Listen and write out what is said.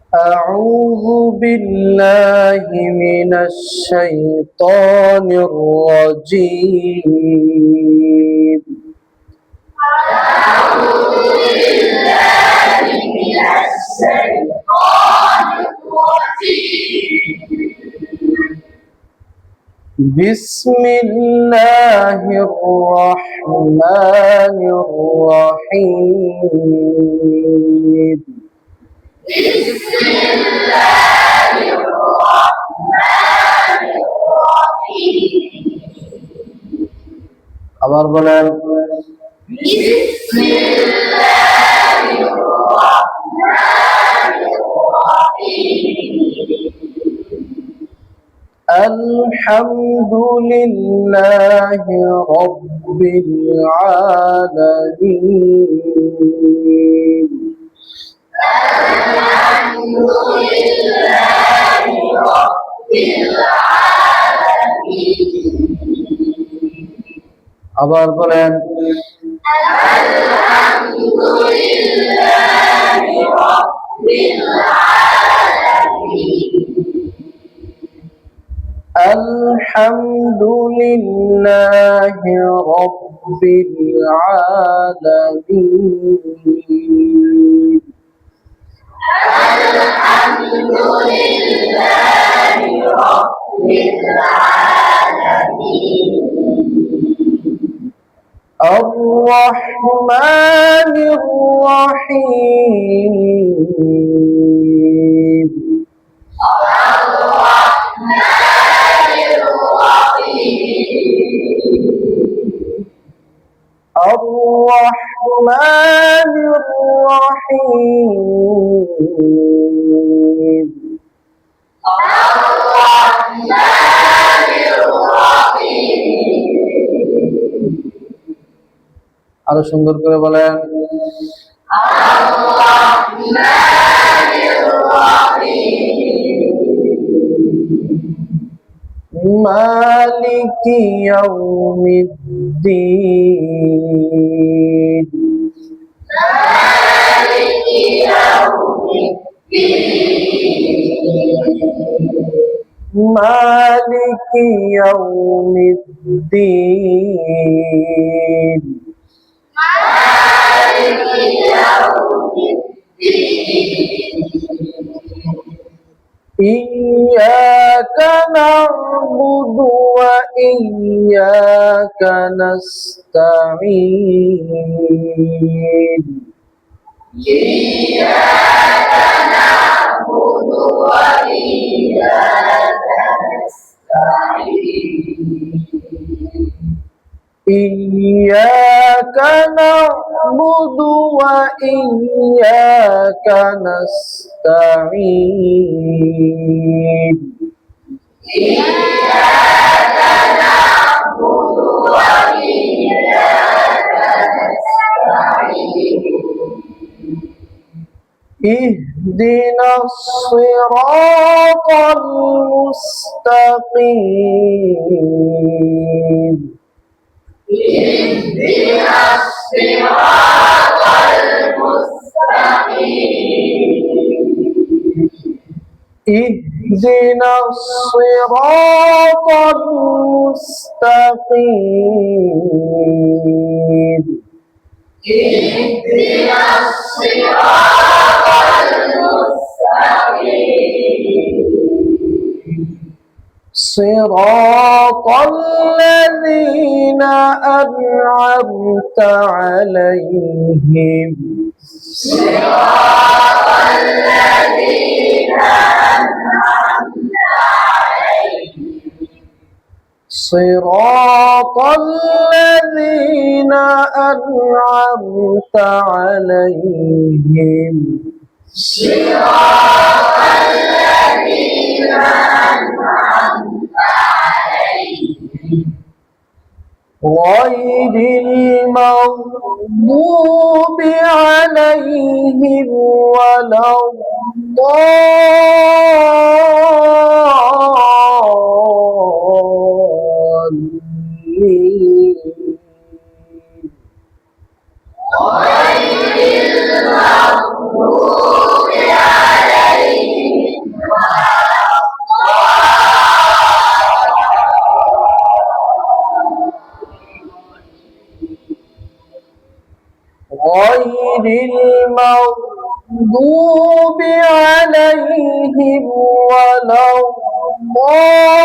أعوذ بالله من الشيطان الرجيم. أعوذ بالله من الشيطان الرجيم. بسم الله الرحمن الرحيم. بسم الله الرحمن الرحيم. আবার বলেন بسم الله الرحمن الرحيم. الحمد لله رب العالمين. الحمد لله رب العالمين. আবার বলেন الحمد لله رب العالمين. الحمد لله رب العالمين. الحمد لله رب العالمين. الرحمن الرحيم. الرحمن الرحيم. الرحمن الرحيم. الرحمن الرحيم. আরো সুন্দর করে বলেন الرحمن الرحيم. مالك يوم الدين. مالك يوم الدين. مالك يوم الدين. مالك يوم الدين. إياك نعبد وإياك نستعين. إياك نعبد وإياك نستعين. إياك نعبد وإياك نستعين. إياك نعبد وإياك نستعين. اهدنا الصراط المستقيم. اهدنا الصراط المستقيم. اهدنا الصراط المستقيم. اهدنا الصراط المستقيم. صراط الذين أنعمت عليهم. صراط الذين أنعمت عليهم. صراط الذين أنعمت عليهم. صراط الذين أنعمت عليهم. غير المغضوب عليهم ولا الضالين. غير المغضوب عليهم غير المغضوب عليهم ولا الضالين